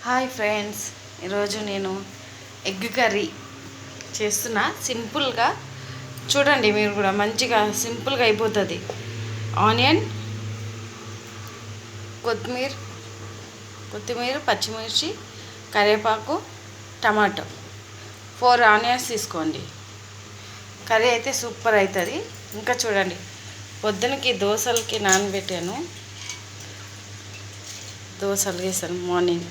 Hi friends, ఈరోజు నేను egg curry చేస్తున్నా. సింపుల్గా చూడండి, మీరు కూడా మంచిగా సింపుల్గా అయిపోతుంది. ఆనియన్, కొత్తిమీర, పచ్చిమిర్చి, కరివేపాకు, టమాటో 4 ఆనియన్స్ తీసుకోండి. కర్రీ అయితే సూపర్ అవుతుంది. ఇంకా చూడండి, పొద్దునకి దోశలకి నానబెట్టాను. దోశలు వేసాను మార్నింగ్.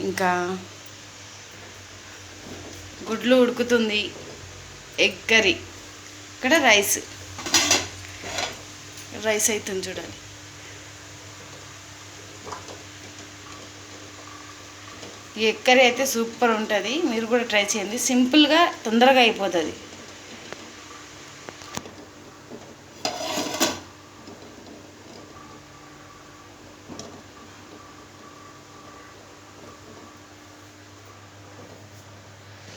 ఇంకా గుడ్లు ఉడుకుతుంది. Egg curry. ఇక్కడ రైస్ అవుతుంది చూడండి. ఈ ఎగ్ కర్రీ అయితే సూపర్ ఉంటుంది. మీరు కూడా ట్రై చేయండి. సింపుల్గా తొందరగా అయిపోతుంది.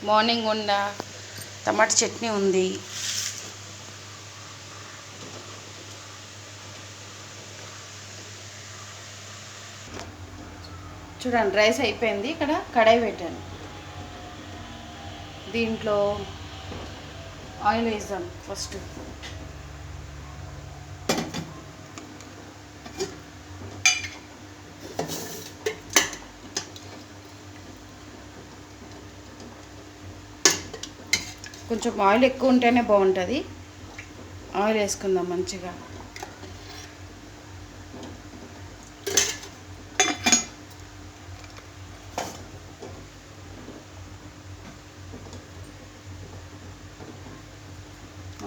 మార్నింగ్ వండ టమాటా చట్నీ ఉంది. చూడండి, రైస్ అయిపోయింది. ఇక్కడ కడాయి పెట్టాను. దీంట్లో ఆయిల్ వేద్దాం ఫస్ట్. కొంచెం ఆయిల్ ఎక్కువ ఉంటేనే బాగుంటుంది. ఆయిల్ వేసుకుందాం మంచిగా.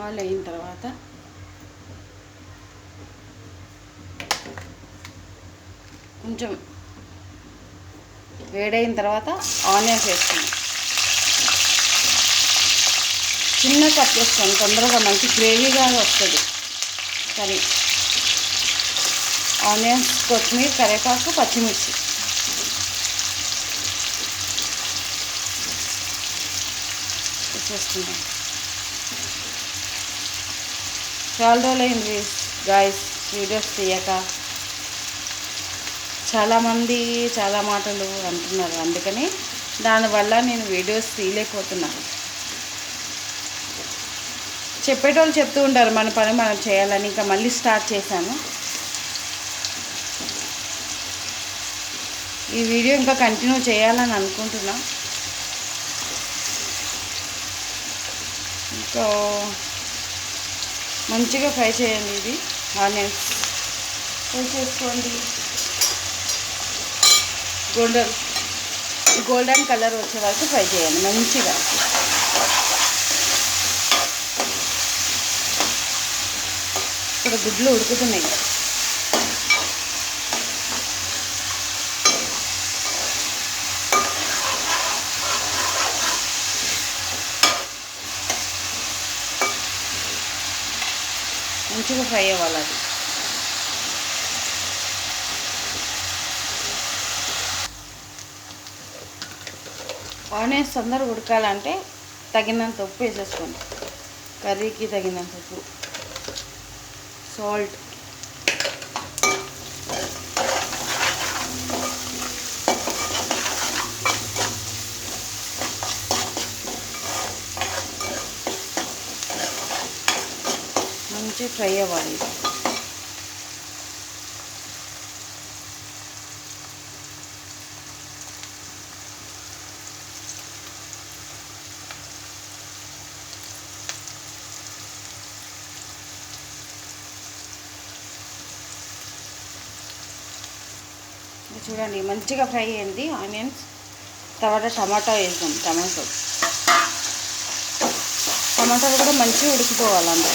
ఆయిల్ అయిన తర్వాత కొంచెం వేడైన తర్వాత ఆనియన్స్ వేసుకుందాం. చిన్న కట్ చేసుకోండి, తొందరగా మంచి గ్రేవీగా వస్తుంది కర్రీ. ఆనియన్స్, కొత్తిమీర, కరివేపాకు, పచ్చిమిర్చి వేసుకుందాం. చాలా రోజులైంది గాయస్ వీడియోస్ తీయక. చాలామంది చాలా మాటలు అంటున్నారు, అందుకని దానివల్ల నేను వీడియోస్ తీయలేకపోతున్నాను. చెప్పేటోళ్ళు చెప్తూ ఉంటారు మన పని మనం చేయాలని. ఇంకా మళ్ళీ స్టార్ట్ చేశాను. ఈ వీడియో ఇంకా కంటిన్యూ చేయాలని అనుకుంటున్నా. ఇంకా మంచిగా ఫ్రై చేయండి. ఇది ఆనియన్స్ ఫ్రై చేసుకోండి. గోల్డెన్ కలర్ వచ్చే వరకు ఫ్రై చేయండి మంచిగా. ఇక్కడ గుడ్లు ఉడుకుతున్నాయి. మంచిగా ఫ్రై అవ్వాలి అది. ఆనియన్స్ తొందరగా ఉడకాలంటే తగినంత ఉప్పు వేసేసుకోండి. కర్రీకి తగినంత ఉప్పు, సాల్ట్, మంచి ఫ్రై అవ్వాలి. చూడండి మంచిగా ఫ్రై అయింది ఆనియన్స్. తర్వాత టమాటా వేద్దాం. టమాటాలు కూడా మంచిగా ఉడికిపోవాలండి.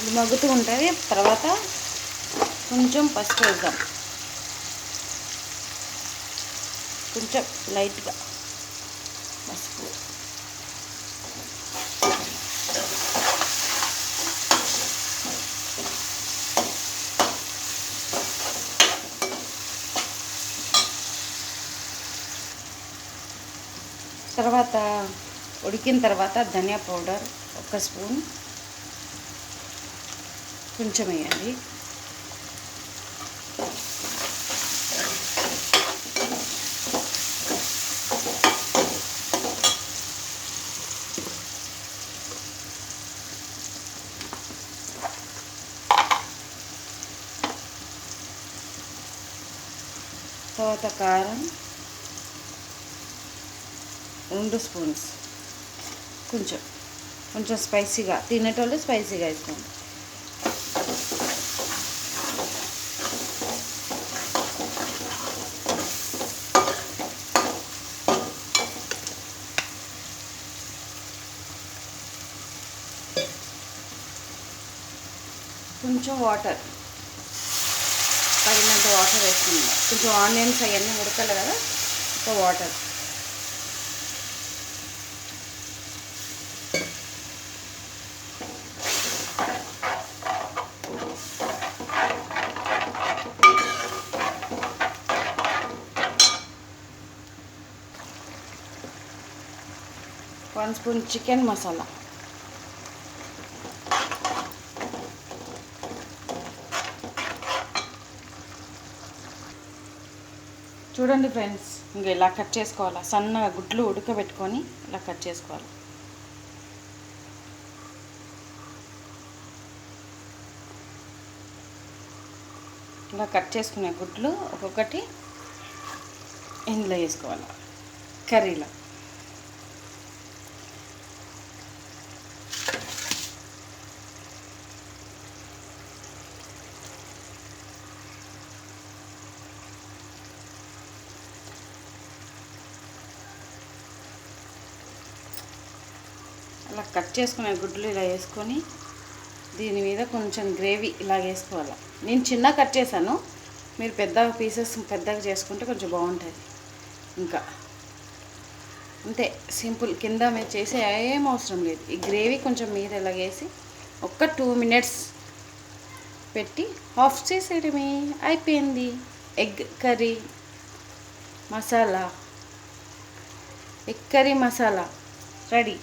ఇది మగ్గుతూ ఉంటుంది. తర్వాత కొంచెం పసుపు వేద్దాం, కొంచెం లైట్గా పసుపు. తర్వాత ఉడికిన తర్వాత ధనియా పౌడర్ 1 స్పూన్ కొంచెం వేయాలి. తర్వాత కారం 2 స్పూన్స్, కొంచెం కొంచెం స్పైసీగా తినేటోళ్ళు స్పైసీగా వేసుకోండి. కొంచెం వాటర్, తగినంత వాటర్ వేసుకుందాం. కొంచెం ఆనియన్స్ అవన్నీ ఉడకాలి కదా, ఒక water. One spoon chicken masala, చూడండి ఫ్రెండ్స్, ఇంకా ఇలా కట్ చేసుకోవాలి. సన్నగా గుడ్లు ఉడకబెట్టుకొని ఇలా కట్ చేసుకోవాలి. ఇలా కట్ చేసుకునే గుడ్లు ఒక్కొక్కటి ఇందులో వేసుకోవాలి కర్రీలో. అలా కట్ చేసుకునే గుడ్లు ఇలా వేసుకొని దీని మీద కొంచెం గ్రేవీ ఇలా వేసుకోవాలి. నేను చిన్న కట్ చేశాను, మీరు పెద్ద పీసెస్ పెద్దగా చేసుకుంటే కొంచెం బాగుంటుంది. ఇంకా అంతే సింపుల్. కింద మీరు చేసే ఏం అవసరం లేదు. ఈ గ్రేవీ కొంచెం మీద ఇలా వేసి ఒక్క 2 మినిట్స్ పెట్టి ఆఫ్ చేసేయడమే, అయిపోయింది. Egg curry masala, egg curry masala ready.